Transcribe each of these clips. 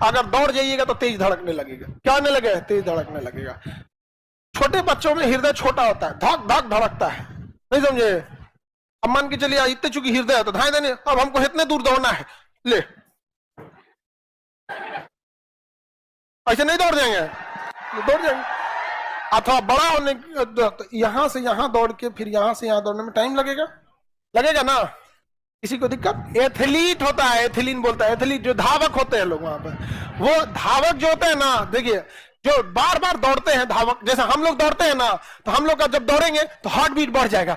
अगर दौड़ जाइएगा तो तेज धड़कने लगेगा। क्या होने लगेगा? तेज धड़कने लगेगा। छोटे बच्चों में हृदय छोटा होता है, धक धक धड़कता है, नहीं समझे? अब मान के चलिए इतने चूंकि हृदय है तो धाए देने, अब हमको इतने दूर दौड़ना है, ले ऐसे नहीं दौड़ जाएंगे, दौड़ जाएंगे। अथवा बड़ा होने तो यहां से यहां दौड़ के फिर यहां से यहां दौड़ने में टाइम लगेगा, लगेगा ना? किसी को दिक्कत? एथलीट होता है, एथिलीन बोलता है, एथलीट जो धावक होते हैं लोग वहां पर, वो धावक जो होते हैं ना, देखिए जो बार बार दौड़ते हैं धावक, जैसे हम लोग दौड़ते हैं ना, तो हम लोग का जब दौड़ेंगे तो हार्ट बीट बढ़ जाएगा,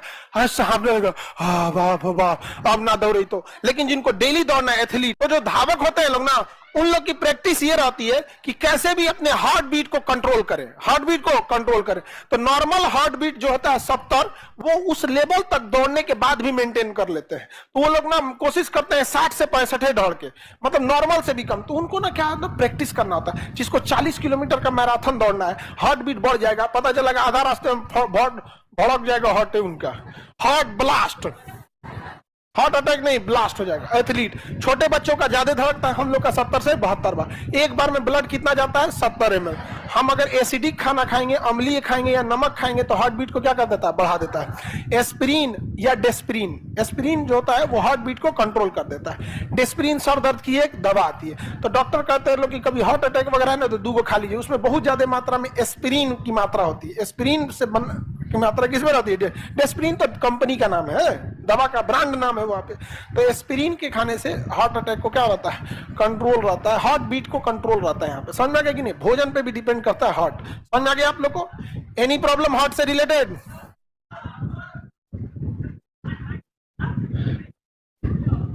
अब ना दौड़े तो। लेकिन जिनको डेली दौड़ना है एथलीट, तो जो धावक होते हैं लोग ना, उन लोग की प्रैक्टिस ये रहती है कि कैसे भी अपने हार्ट बीट को कंट्रोल करें, हार्ट बीट को कंट्रोल करें। तो नॉर्मल हार्ट बीट जो होता है 70, वो उस लेवल तक दौड़ने के बाद भी मेंटेन कर लेते हैं। तो वो लोग ना कोशिश करते हैं 60 से 65 दौड़ के, मतलब नॉर्मल से भी कम। तो उनको ना क्या ना प्रैक्टिस करना होता है। जिसको 40 किलोमीटर का मैराथन दौड़ना है, हार्ट बीट बढ़ जाएगा, पता चलेगा आधा रास्ते में भड़क जाएगा हार्ट, उनका हार्ट ब्लास्ट, हार्ट अटैक नहीं ब्लास्ट हो जाएगा। एथलीट, छोटे बच्चों का ज्यादा धड़कता है, हम लोग का 70 से 72 बार। एक बार में ब्लड कितना जाता है? 70 ml। हम अगर एसिडिक खाना खाएंगे, अम्लीय खाएंगे या नमक खाएंगे तो हार्ट बीट को क्या कर देता है? बढ़ा देता है। एस्पिरिन या डेस्पिरिन, एस्पिरिन जो होता है वो हार्ट बीट को कंट्रोल कर देता है। डेस्पिरिन सर दर्द की एक दवा आती है। तो डॉक्टर कहते हैं लोग कि कभी हार्ट अटैक वगैरह है ना तो 2 गो खा लीजिए, उसमें बहुत ज्यादा मात्रा में एस्पिरिन की मात्रा होती है। एस्पिरिन से की मात्रा किसमें रहती है? डेस्पिरिन तो कंपनी का नाम है, दवा का ब्रांड नाम है वहां पे। तो एस्पिरिन के खाने से हार्ट अटैक को क्या रहता है? कंट्रोल रहता है, हार्ट बीट को कंट्रोल रहता है। यहाँ पे समझ में आ गया कि नहीं? भोजन पे भी डिपेंड करता है हार्ट। समझ में आ गया आप लोग को? एनी प्रॉब्लम हार्ट से रिलेटेड?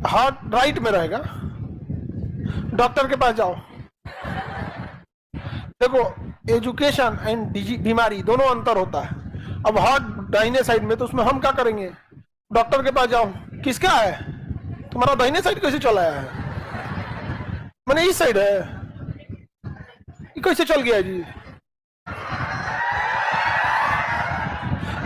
हार्ट राइट में रहेगा, डॉक्टर के पास जाओ। देखो एजुकेशन एंड बीमारी दोनों अंतर होता है। अब हार्ट दाहिने साइड में, तो उसमें हम क्या करेंगे? डॉक्टर के पास जाओ। किसका है? तुम्हारा दाहिने साइड कैसे चला है? मैंने इस साइड है, ये कैसे चल गया जी?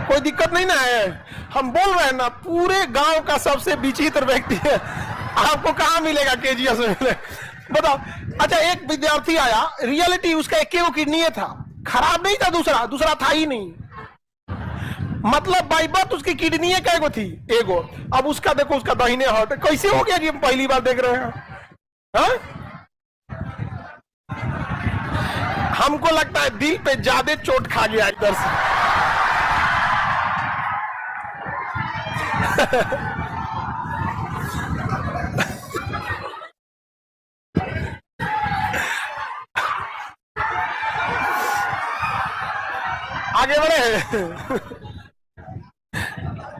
कोई दिक्कत नहीं ना है? हम बोल रहे हैं ना, पूरे गांव का सबसे विचित्र व्यक्ति है। आपको कहां मिलेगा? केजीएस में मिले, बताओ। अच्छा, एक विद्यार्थी आया, रियलिटी उसका एक किडनी था, खराब नहीं था, दूसरा था ही नहीं, मतलब बाई बर्थ उसकी किडनी कैगो थी? एगो। अब उसका देखो, उसका दाहिने हार्ट कैसे हो गया जी? हम पहली बार देख रहे हैं। हा? हमको लगता है दिल पे ज्यादा चोट खा गया इधर से। आगे बढ़े।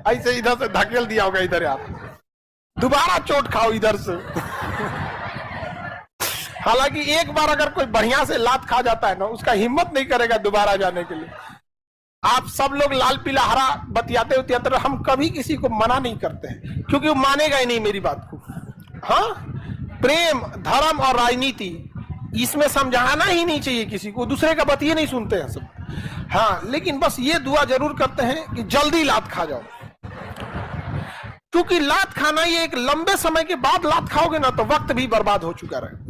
ऐसे इधर से धकेल दिया होगा इधर, यार दोबारा चोट खाओ इधर से। हालांकि एक बार अगर कोई बढ़िया से लात खा जाता है ना, उसका हिम्मत नहीं करेगा दोबारा जाने के लिए। आप सब लोग लाल पीला हरा बतियाते उतियाते, हम कभी किसी को मना नहीं करते हैं, क्योंकि वो मानेगा ही नहीं मेरी बात को। हाँ, प्रेम, धर्म और राजनीति, इसमें समझाना ही नहीं चाहिए किसी को, दूसरे का बतिये नहीं सुनते हैं सब। हाँ, लेकिन बस ये दुआ जरूर करते हैं कि जल्दी लात खा जाओ, क्योंकि लात खाना ये एक लंबे समय के बाद लात खाओगे ना तो वक्त भी बर्बाद हो चुका रहे।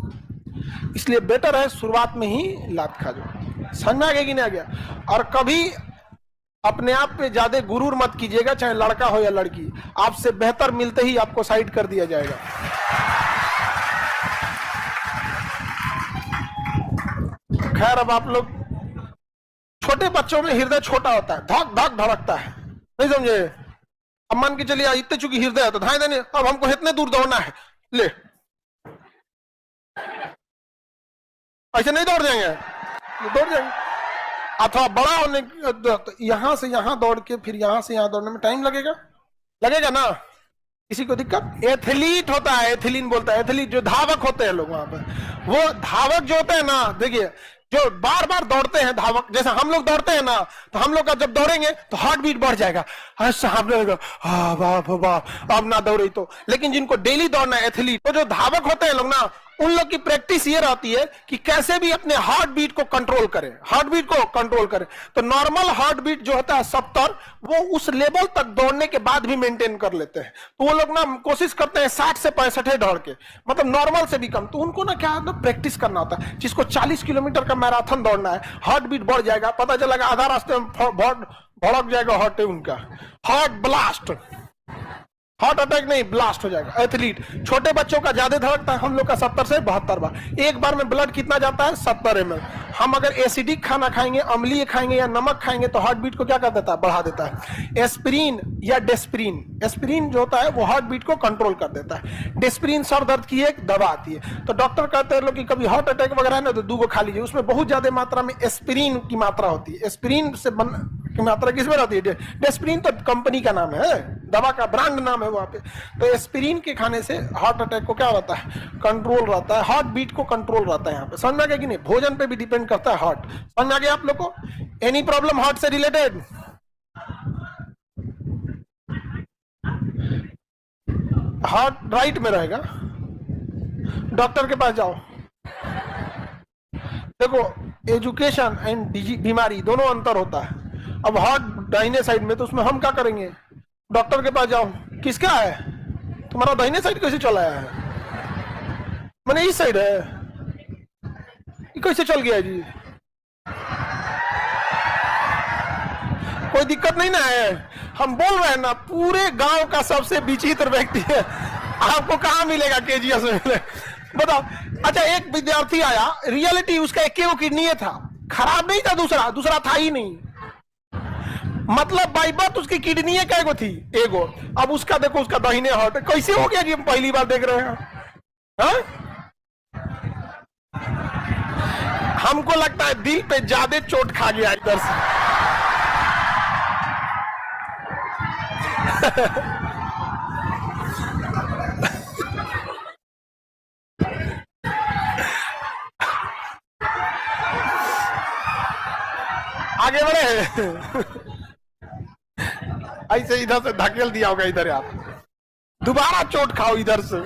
इसलिए बेटर है शुरुआत में ही लात खा जाओ। समझ में आ गया कि नहीं आ गया? और कभी अपने आप पे ज्यादा गुरूर मत कीजिएगा, चाहे लड़का हो या लड़की। आपसे बेहतर मिलते ही आपको साइड कर दिया जाएगा। खैर, अब आप लोग, छोटे बच्चों में हृदय छोटा होता है, धक धक धड़कता है, नहीं समझे? अब मान के चलिए इतने चूंकि हृदय है तो धाए देने, अब हमको इतने दूर दौड़ना है, ले ऐसे नहीं दौड़ जाएंगे, दौड़ जाएंगे। अथवा बड़ा होने तो यहां से यहां दौड़ के फिर यहां से यहां दौड़ने में टाइम लगेगा, लगेगा ना? किसी को दिक्कत? एथलीट होता है, एथिलीन बोलता है, एथलीट जो धावक होते हैं लोग वहां पर, वो धावक जो होते हैं ना, देखिए जो बार बार दौड़ते हैं धावक, जैसे हम लोग दौड़ते हैं ना, तो हम लोग का जब दौड़ेंगे तो हार्ट बीट बढ़ जाएगा, अब ना दौड़े तो। लेकिन जिनको डेली दौड़ना है एथलीट, तो जो धावक होते हैं लोग ना, उन लोग की प्रैक्टिस ये रहती है कि कैसे भी अपने हार्ट बीट को कंट्रोल करें, हार्ट बीट को कंट्रोल करें। तो नॉर्मल हार्ट बीट जो होता है 70, वो उस लेवल तक दौड़ने के बाद भी मेंटेन कर लेते हैं। तो वो लोग ना कोशिश करते हैं 60 से 65 दौड़ के, मतलब नॉर्मल से भी कम। तो उनको ना क्या ना प्रैक्टिस करना होता है। जिसको 40 किलोमीटर का मैराथन दौड़ना है, हार्ट बीट बढ़ जाएगा, पता चलेगा आधा रास्ते में भड़क जाएगा हार्ट, उनका हार्ट ब्लास्ट, हार्ट अटैक नहीं ब्लास्ट हो जाएगा। एथलीट, छोटे बच्चों का ज्यादा धड़कता है, हम लोग का 70 से 72 बार। एक बार में ब्लड कितना जाता है? 70 ml। हम अगर एसिडिक खाना खाएंगे, अम्लीय खाएंगे या नमक खाएंगे तो हार्ट बीट को क्या कर देता है? बढ़ा देता है। एस्पिरिन या डेस्पिरिन, एस्पिरिन जो होता है वो हार्ट बीट को कंट्रोल कर देता है। डेस्पिरिन सर दर्द की एक दवा आती है। तो डॉक्टर कहते हैं लोग कि कभी हार्ट अटैक वगैरह है ना तो 2 को खा लीजिए, उसमें बहुत ज्यादा मात्रा में एस्पिरिन की मात्रा होती है। एस्पिरिन से की मात्रा किसमें रहती है? डेस्पिरिन तो कंपनी का नाम है, दवा का ब्रांड नाम है वहां पे। तो एस्पिरिन के खाने से हार्ट अटैक को क्या रहता है? कंट्रोल रहता है, हार्ट बीट को कंट्रोल रहता है। यहाँ पे समझ में आ गया कि नहीं? भोजन पे भी डिपेंड करता है हार्ट। समझ में आ गया आप लोग को? एनी प्रॉब्लम हार्ट से रिलेटेड? हार्ट राइट में रहेगा, डॉक्टर के पास जाओ। देखो, एजुकेशन एंड बीमारी दोनों अंतर होता है। अब हार्ट दाहिने साइड में, तो उसमें हम क्या करेंगे? डॉक्टर के पास जाओ। किसका है? तुम्हारा दाहिने साइड कैसे चला है? मैंने इस साइड है, ये कैसे चल गया जी? कोई दिक्कत नहीं ना है? हम बोल रहे हैं ना, पूरे गांव का सबसे विचित्र व्यक्ति है। आपको कहां मिलेगा? केजीएस में मिले, बताओ। अच्छा, एक विद्यार्थी आया, रियलिटी उसका एक किडनी था, खराब नहीं था, दूसरा था ही नहीं। मतलब बाई बर्थ उसकी किडनी कैगो थी? एगो। अब उसका देखो, उसका दाहिने हार्ट कैसे हो गया जी? हम पहली बार देख रहे हैं। हा? हमको लगता है दिल पे ज्यादा चोट खा गया इधर से। आगे बढ़े। ऐसे इधर से धकेल दिया होगा इधर, आप दोबारा चोट खाओ इधर से।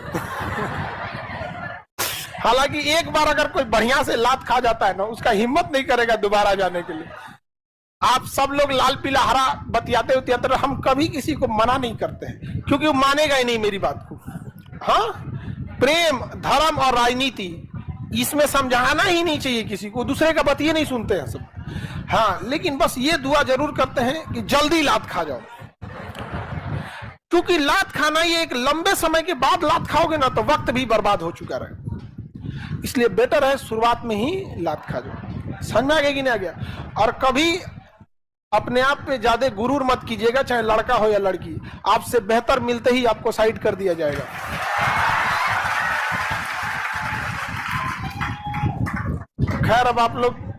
हालांकि एक बार अगर कोई बढ़िया से लात खा जाता है ना, उसका हिम्मत नहीं करेगा दोबारा जाने के लिए। आप सब लोग लाल पीला हरा बतियाते उतियाते, हम कभी किसी को मना नहीं करते हैं, क्योंकि वो मानेगा ही नहीं मेरी बात को। हाँ, प्रेम, धर्म और राजनीति, इसमें समझाना ही नहीं चाहिए किसी को। दूसरे का बतिये नहीं सुनते हैं सब। हाँ, लेकिन बस ये दुआ जरूर करते हैं कि जल्दी लात खा जाओ, क्योंकि लात खाना ये एक लंबे समय के बाद लात खाओगे ना तो वक्त भी बर्बाद हो चुका रहे। इसलिए बेटर है शुरुआत में ही लात खा जाओ। समझ में आ गया कि नहीं आ गया? और कभी अपने आप पे ज्यादा गुरूर मत कीजिएगा, चाहे लड़का हो या लड़की। आपसे बेहतर मिलते ही आपको साइड कर दिया जाएगा। खैर, अब आप लोग